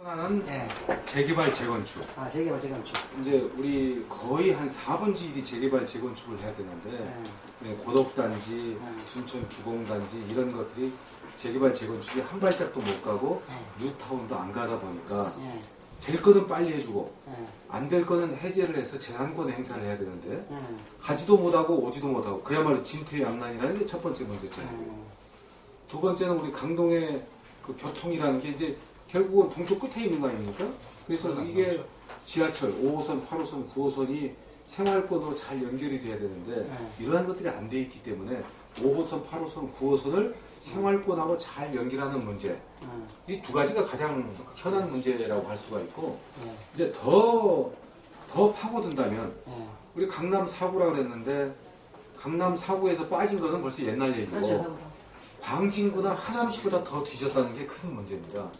하나는 예. 재개발 재건축. 재개발 재건축. 이제 우리 거의 한 4분지 1이 재개발 재건축을 해야 되는데 고덕단지, 춘천 주공단지 이런 것들이 재개발 재건축이 한 발짝도 못 가고 뉴타운도 안 가다 보니까 될 거는 빨리 해주고 안 될 거는 해제를 해서 재산권 행사를 해야 되는데 가지도 못하고 오지도 못하고 그야말로 진퇴양난이라는 게 첫 번째 문제점이고요. 두 번째는 우리 강동의 그 교통이라는 게 이제 결국은 동쪽 끝에 있는 거 아닙니까? 그래서 이게 지하철 5호선, 8호선, 9호선이 생활권으로 잘 연결이 돼야 되는데 이러한 것들이 안 돼 있기 때문에 5호선, 8호선, 9호선을 생활권하고 잘 연결하는 문제, 이 두 가지가 가장 현안 문제라고 할 수가 있고, 이제 더 파고든다면 우리 강남 4구라 그랬는데 강남 4구에서 빠진 거는 벌써 옛날 얘기고 광진구나 하남시보다 더 뒤졌다는 게 큰 문제입니다.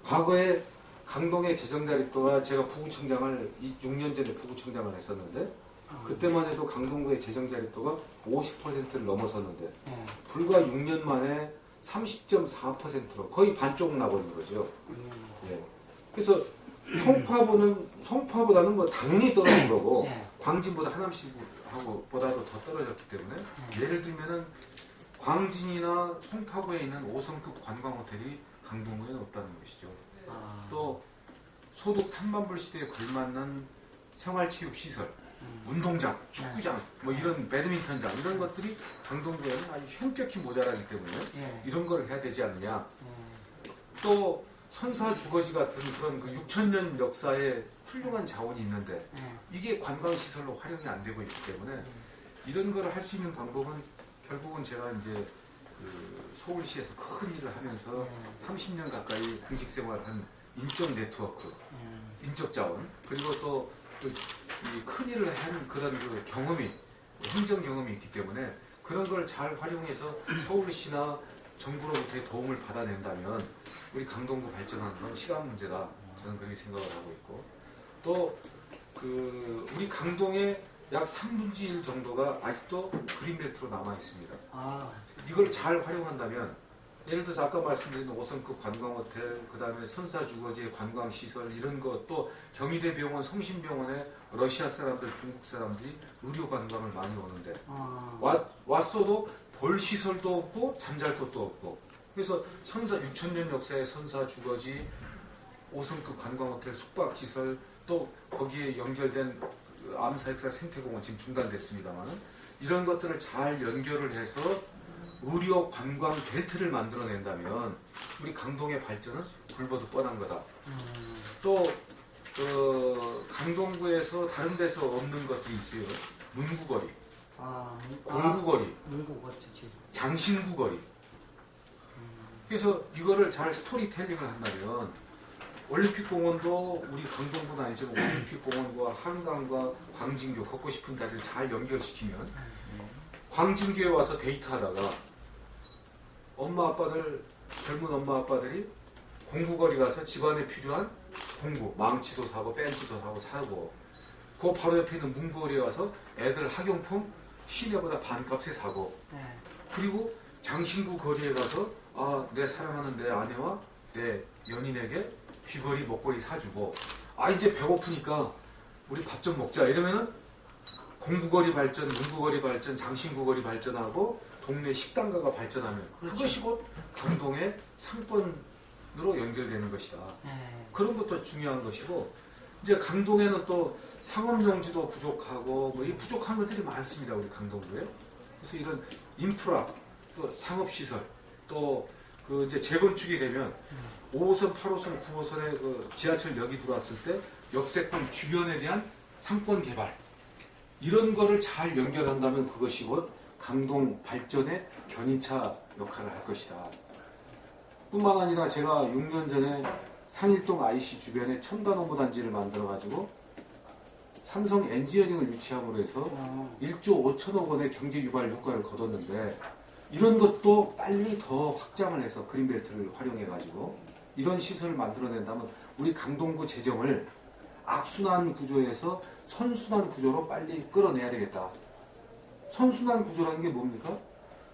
과거에 강동의 재정자립도가 제가 부구청장을 6년 전에 부구청장을 했었는데 그때만 해도 강동구의 재정자립도가 50%를 넘어섰는데 불과 6년 만에 30.4%로 거의 반쪽 나버린 거죠. 예. 그래서 송파보다는 뭐 당연히 떨어진 거고 광진보다 하남시보다도 더 떨어졌기 때문에 예를 들면은 광진이나 송파구에 있는 5성급 관광호텔이 강동구에는 없다는 것이죠. 또 소득 3만 불 시대에 걸맞는 생활체육시설, 운동장, 축구장, 뭐 이런 배드민턴장 이런 것들이 강동구에는 아주 현격히 모자라기 때문에 이런 걸 해야 되지 않느냐. 또 선사 주거지 같은 그런 그 6천년 역사의 훌륭한 자원이 있는데 이게 관광시설로 활용이 안 되고 있기 때문에 이런 걸 할 수 있는 방법은 결국은 제가 이제 그 서울시에서 큰 일을 하면서 30년 가까이 공직생활한 인적 네트워크, 인적 자원, 그리고 또 이 큰 일을 한 그런 그 경험이, 행정 경험이 있기 때문에 그런 걸 잘 활용해서 서울시나 정부로부터의 도움을 받아낸다면 우리 강동구 발전하는 건 시간 문제다. 저는 그렇게 생각을 하고 있고, 또 그 우리 강동의 약 3분의 1 정도가 아직도 그린벨트로 남아 있습니다. 이걸 잘 활용한다면, 예를 들어서 아까 말씀드린 5성급 관광호텔, 그 다음에 선사주거지 관광시설 이런 것, 또 경희대병원, 성심병원에 러시아 사람들, 중국 사람들이 의료관광을 많이 오는데 왔어도 볼 시설도 없고 잠잘 곳도 없고, 그래서 6천년 역사의 선사주거지, 5성급 관광호텔, 숙박시설, 또 거기에 연결된 암사역사 생태공원 지금 중단됐습니다만 이런 것들을 잘 연결을 해서 의료 관광 벨트를 만들어낸다면 우리 강동의 발전은 불보듯 뻔한 거다. 또 강동구에서 다른 데서 없는 것들이 있어요. 문구거리, 공구거리, 장신구거리. 그래서 이거를 잘 스토리텔링을 한다면 올림픽공원도 우리 강동구는 아니지만 올림픽공원과 한강과 광진교 걷고 싶은 데를 잘 연결시키면 광진교에 와서 데이트하다가 젊은 엄마 아빠들이 공구거리 가서 집안에 필요한 공구, 망치도 사고 벤치도 사고 그 바로 옆에 있는 문구거리에 와서 애들 학용품 시내보다 반값에 사고, 그리고 장신구 거리에 가서 내 사랑하는 내 아내와 내 연인에게 귀걸이 목걸이 사주고, 이제 배고프니까 우리 밥 좀 먹자 이러면은 공구거리 발전, 문구거리 발전, 장신구거리 발전하고 동네 식당가가 발전하면 그것이 곧 강동의 상권으로 연결되는 것이다. 그런 것도 중요한 것이고, 이제 강동에는 또 상업용지도 부족하고 뭐 이 부족한 것들이 많습니다. 우리 강동구에. 그래서 이런 인프라, 또 상업시설, 또 그 이제 재건축이 되면 5호선, 8호선, 9호선의 그 지하철역이 들어왔을 때 역세권 주변에 대한 상권 개발, 이런 거를 잘 연결한다면 그것이 곧 강동 발전의 견인차 역할을 할 것이다. 뿐만 아니라 제가 6년 전에 상일동 IC 주변에 첨단업무단지를 만들어가지고 삼성 엔지니어링을 유치함으로 해서 1조 5천억 원의 경제 유발 효과를 거뒀는데, 이런 것도 빨리 더 확장을 해서 그린벨트를 활용해가지고 이런 시설을 만들어낸다면 우리 강동구 재정을 악순환 구조에서 선순환 구조로 빨리 끌어내야 되겠다. 선순환 구조라는 게 뭡니까?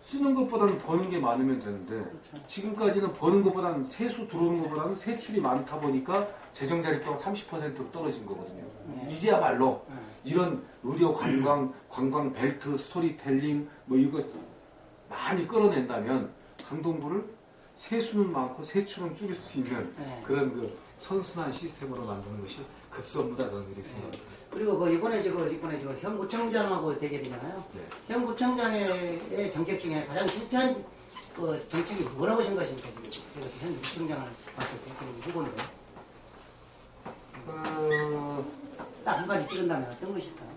쓰는 것보다는 버는 게 많으면 되는데 그렇죠. 지금까지는 버는 것보다는 세수 들어오는 것보다는 세출이 많다 보니까 재정 자립도가 30%로 떨어진 거거든요. 이제야말로 이런 의료 관광 벨트 스토리텔링 뭐 이거 많이 끌어낸다면 강동구를 세수는 많고 세출은 줄일 수 있는 그런 그 선순환 시스템으로 만드는 것이 급선무다 저는 이렇게 생각합니다. 그리고 그 이번에 현 구청장하고 대결이잖아요. 네. 현 구청장의 정책 중에 가장 실패한 그 정책이 뭐라고 생각하십니까? 현 구청장을 봤을 때 후보는 딱 한 가지 찍은다면 어떤 것일까요?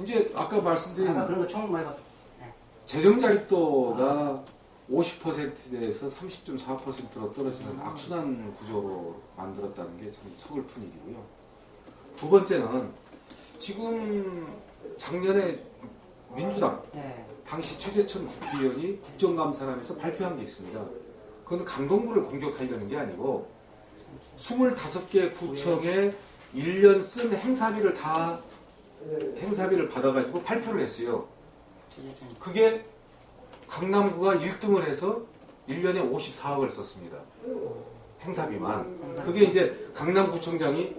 이제 아까 말씀드린 아까 그런 거 총 말고 재정 자립도가 50%에서 30.4%로 떨어지는 악순환 구조로 만들었다는 게 참 서글픈 일이고요. 두 번째는 지금 작년에 민주당 당시 최재천 국회의원이 국정감사하면서 발표한 게 있습니다. 그건 강동구를 공격하려는 게 아니고 25개 구청에 1년 쓴 행사비를 받아가지고 발표를 했어요. 그게 강남구가 1등을 해서 1년에 54억을 썼습니다. 행사비만. 그게 이제 강남구청장이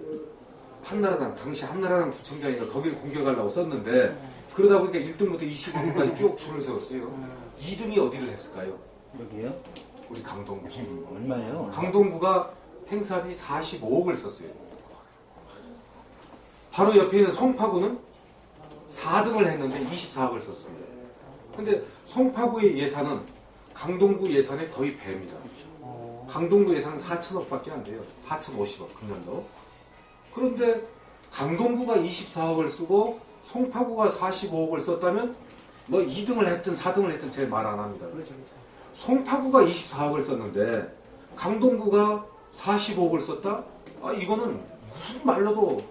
당시 한나라당 구청장이가 거길 공격하려고 썼는데 그러다 보니까 1등부터 25억까지 쭉 줄을 세웠어요. 2등이 어디를 했을까요? 여기요? 우리 강동구. 얼마예요? 강동구가 행사비 45억을 썼어요. 바로 옆에 있는 송파구는 4등을 했는데 24억을 썼습니다. 근데 송파구의 예산은 강동구 예산의 거의 배입니다. 강동구 예산은 4천억밖에 안 돼요. 4,050억 금년도. 그런데 강동구가 24억을 쓰고 송파구가 45억을 썼다면 뭐 2등을 했든 4등을 했든 제 말 안 합니다. 송파구가 24억을 썼는데 강동구가 45억을 썼다? 이거는 무슨 말로도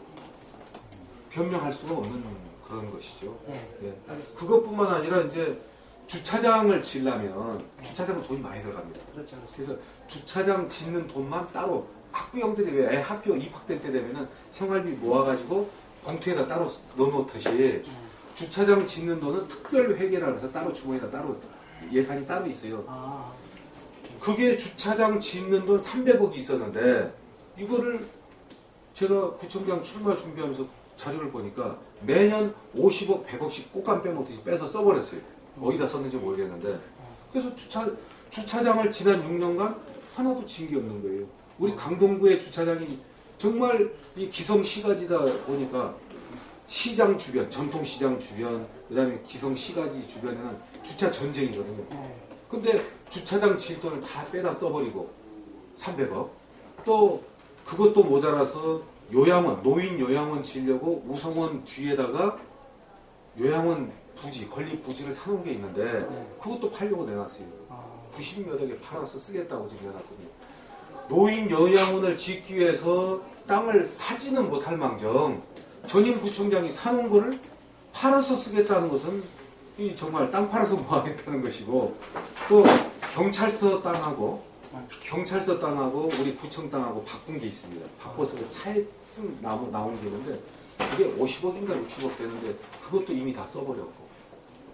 변명할 수가 없는 그런 것이죠. 예. 그것뿐만 아니라 이제 주차장을 지으려면 주차장은 돈이 많이 들어갑니다. 그래서 주차장 짓는 돈만 따로 학부형들이 왜 학교 입학될 때 되면은 생활비 모아가지고 봉투에다 따로 넣어놓듯이 주차장 짓는 돈은 특별 회계라 해서 따로 주머니에다 따로 예산이 따로 있어요. 그게 주차장 짓는 돈 300억이 있었는데 이거를 제가 구청장 출마 준비하면서 자료를 보니까 매년 50억, 100억씩 꽃감 빼먹듯이 빼서 써버렸어요. 어디다 썼는지 모르겠는데. 그래서 주차장을 지난 6년간 하나도 진 게 없는 거예요. 우리 강동구의 주차장이 정말 이 기성시가지다 보니까 시장 주변, 전통시장 주변, 그 다음에 기성시가지 주변에는 주차 전쟁이거든요. 근데 주차장 질 돈을 다 빼다 써버리고 300억. 또 그것도 모자라서 요양원, 노인 요양원 지으려고 우성원 뒤에다가 요양원 부지, 건립 부지를 사놓은 게 있는데 그것도 팔려고 내놨어요. 90몇 억에 팔아서 쓰겠다고 지금 내놨거든요. 노인 요양원을 짓기 위해서 땅을 사지는 못할 망정 전임 구청장이 사놓은 거를 팔아서 쓰겠다는 것은 정말 땅 팔아서 뭐 하겠다는 것이고, 또 경찰서 땅하고 우리 구청 땅하고 바꾼 게 있습니다. 바꿔서 차에 쓴 나온 게 있는데 그게 50억인가 60억 되는데 그것도 이미 다 써버렸고,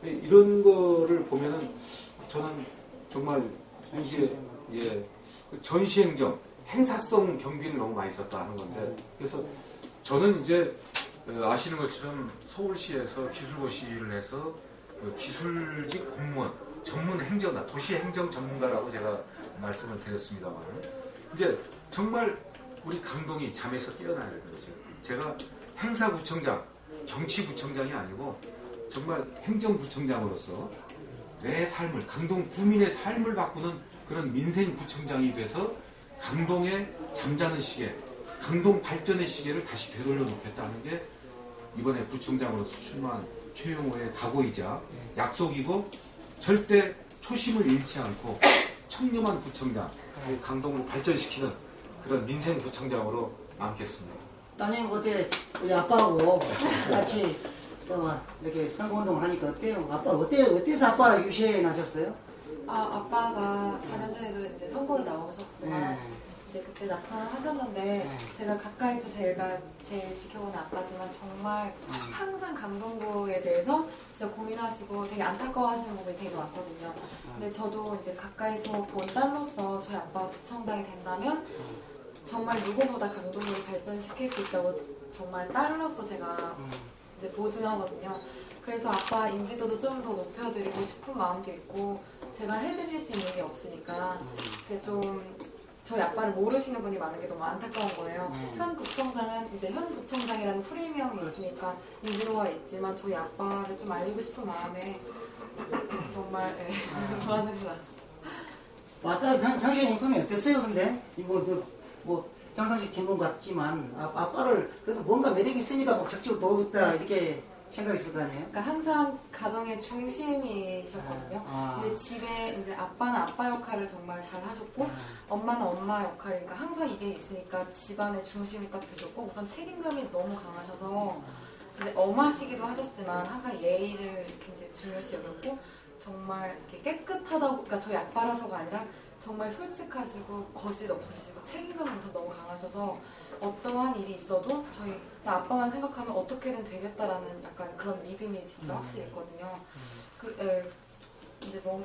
이런 거를 보면은 저는 정말 전시행정, 행사성 경비를 너무 많이 썼다 하는 건데, 그래서 저는 이제 아시는 것처럼 서울시에서 기술고시를 해서 기술직 공무원, 전문 행정가, 도시 행정 전문가라고 제가 말씀을 드렸습니다만, 이제 정말 우리 강동이 잠에서 깨어나야 되는 거죠. 제가 행사구청장, 정치구청장이 아니고 정말 행정구청장으로서 내 삶을, 강동 구민의 삶을 바꾸는 그런 민생구청장이 돼서 강동의 잠자는 시계, 강동 발전의 시계를 다시 되돌려 놓겠다는 게 이번에 구청장으로서 출마한 최용호의 각오이자 약속이고, 절대 초심을 잃지 않고 청렴한 구청장, 강동을 발전시키는 그런 민생구청장으로 남겠습니다. 따님 어때? 우리 아빠하고 같이 이렇게 선거운동을 하니까 어때요? 아빠 어때서 아빠 유시에 나셨어요? 아빠가 4년 전에도 이제 선거를 나오셨지만 이제 그때 낙선을 하셨는데 네. 제가 가까이서 제일 지켜보는 아빠지만 정말 항상 강동구에 대해서 진짜 고민하시고 되게 안타까워하시는 부분이 되게 많거든요. 근데 저도 이제 가까이서 본 딸로서 저희 아빠가 구청장이 된다면 정말 누구보다 강동구를 발전시킬 수 있다고 정말 딸로서 제가 이제 보증하거든요. 그래서 아빠 인지도도 좀 더 높여드리고 싶은 마음도 있고 제가 해드릴 수 있는 게 없으니까 그게 좀 저희 아빠를 모르시는 분이 많은 게 너무 안타까운 거예요. 현 구청장은 이제 현 구청장이라는 프리미엄이 있으니까 인지도가 있지만 저희 아빠를 좀 알리고 싶은 마음에 정말 도와드리려. 아까 당신 인품이 어땠어요? 근데 뭐 평상시 질문 같지만 아빠를 그래도 뭔가 매력이 있으니까 목적지로 도우다 이렇게 생각했을 거 아니에요? 그러니까 항상 가정의 중심이셨거든요. 근데 집에 이제 아빠는 아빠 역할을 정말 잘 하셨고 엄마는 엄마 역할이니까 항상 이게 있으니까 집안의 중심이 딱 되셨고 우선 책임감이 너무 강하셔서 이제 엄하시기도 하셨지만 항상 예의를 굉장히 중요시 여겼고 정말 이렇게 깨끗하다고 그러니까 저희 아빠라서가 아니라 정말 솔직하시고 거짓 없으시고 책임감이 우선 너무 강하셔서 어떠한 일이 있어도 저희 나 아빠만 생각하면 어떻게든 되겠다라는 약간 그런 믿음이 진짜 확실히 있거든요. 이제 너무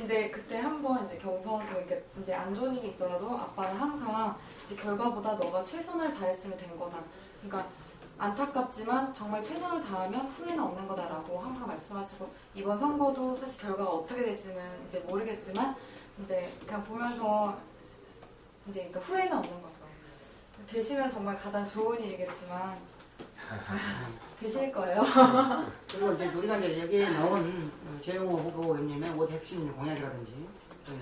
이제 그때 한번 이제 경선 이렇게 이제 안 좋은 일이 있더라도 아빠는 항상 이제 결과보다 너가 최선을 다했으면 된 거다. 그러니까 안타깝지만 정말 최선을 다하면 후회는 없는 거다라고 항상 말씀하시고 이번 선거도 사실 결과가 어떻게 될지는 이제 모르겠지만 이제 그냥 보면서 이제 그러니까 후회는 없는 거죠. 되시면 정말 가장 좋은 일이겠지만 되실 거예요. 그리고 이제 우리가 이제 여기에 나온 최영호 후보 의원님의 5대 핵심 공약이라든지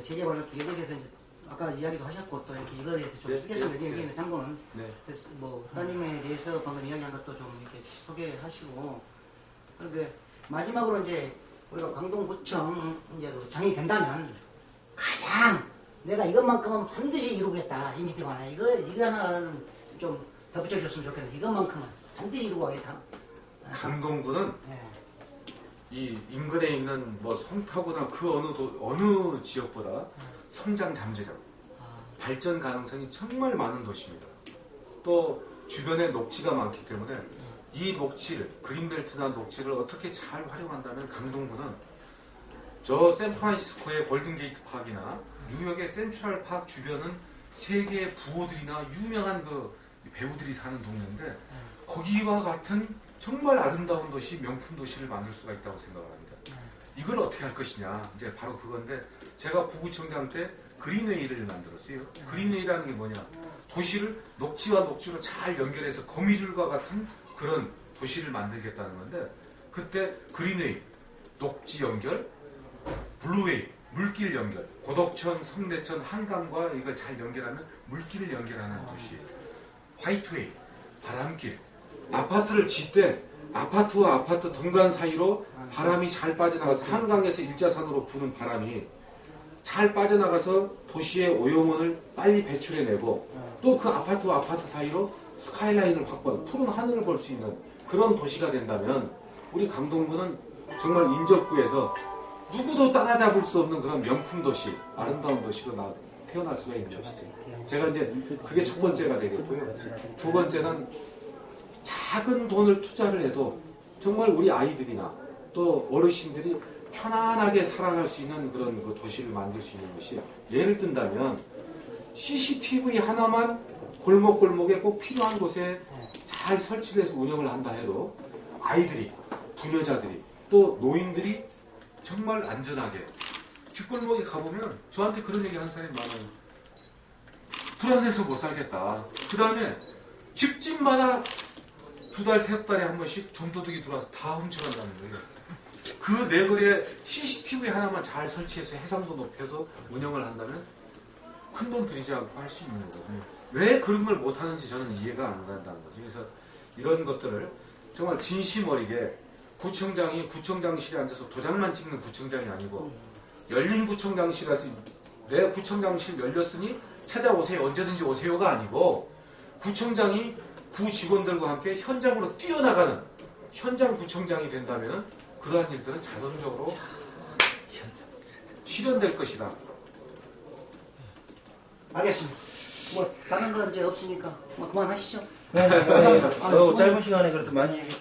재개발 계획에 대해서 이제 아까 이야기도 하셨고 또 이렇게 이거에 대해서 좀 소개해서 얘기했는데 참고는 그래서 뭐 따님에 대해서 방금 이야기한 것도 좀 이렇게 소개하시고 그런데 마지막으로 이제 우리가 광동구청 이제 장이 된다면 가장 내가 이것만큼은 반드시 이루겠다 인식되고 하나 이거 하나는 좀 덧붙여 줬으면 좋겠는데 이것만큼은 반드시 이루고 가겠다. 강동구는 네. 이 인근에 있는 뭐 송파구나 그 어느 지역보다 성장 잠재력, 발전 가능성이 정말 많은 도시입니다. 또 주변에 녹지가 많기 때문에 이 녹지를 그린벨트나 녹지를 어떻게 잘 활용한다면 강동구는 저 샌프란시스코의 골든게이트 파크나 뉴욕의 센트럴 파크 주변은 세계의 부호들이나 유명한 그 배우들이 사는 동네인데 거기와 같은 정말 아름다운 도시, 명품 도시를 만들 수가 있다고 생각을 합니다. 이걸 어떻게 할 것이냐, 이제 바로 그건데 제가 부구청장 때 그린웨이를 만들었어요. 그린웨이라는 게 뭐냐, 도시를 녹지와 녹지로 잘 연결해서 거미줄과 같은 그런 도시를 만들겠다는 건데 그때 그린웨이, 녹지 연결, 블루웨이, 물길 연결, 고덕천, 성내천, 한강과 이걸 잘 연결하면 물길을 연결하는 도시, 화이트웨이, 바람길, 아파트를 짓되 아파트와 아파트 동간 사이로 바람이 잘 빠져나가서 한강에서 일자산으로 부는 바람이 잘 빠져나가서 도시의 오염원을 빨리 배출해내고 또 그 아파트와 아파트 사이로 스카이라인을 확보하고 푸른 하늘을 볼 수 있는 그런 도시가 된다면 우리 강동구는 정말 인접구에서 누구도 따라잡을 수 없는 그런 명품 도시, 아름다운 도시로 태어날 수가 있는 것이죠. 제가 이제 그게 첫 번째가 되겠고요. 두 번째는 작은 돈을 투자를 해도 정말 우리 아이들이나 또 어르신들이 편안하게 살아갈 수 있는 그런 그 도시를 만들 수 있는 것이, 예를 든다면 CCTV 하나만 골목골목에 꼭 필요한 곳에 잘 설치를 해서 운영을 한다 해도 아이들이, 부녀자들이, 또 노인들이 정말 안전하게 뒷골목에 가보면 저한테 그런 얘기 한 사람이 많아요. 불안해서 못 살겠다. 그 다음에 집집마다 두 달, 세 달에 한 번씩 좀도둑이 들어와서 다 훔쳐간다는 거예요. 그 네거리에 CCTV 하나만 잘 설치해서 해상도 높여서 운영을 한다면 큰 돈 들이지 않고 할 수 있는 거거든요. 왜 그런 걸 못하는지 저는 이해가 안 간다는 거죠. 그래서 이런 것들을 정말 진심 어리게 구청장이 구청장실에 앉아서 도장만 찍는 구청장이 아니고 열린 구청장실에서 내 구청장실 열렸으니 찾아오세요, 언제든지 오세요가 아니고 구청장이 구 직원들과 함께 현장으로 뛰어나가는 현장 구청장이 된다면 그러한 일들은 자동적으로 실현될 것이다. 알겠습니다. 뭐 다른 건 이제 없으니까 뭐 그만하시죠. 네, 짧은 시간에 그래도 많이 얘기했죠.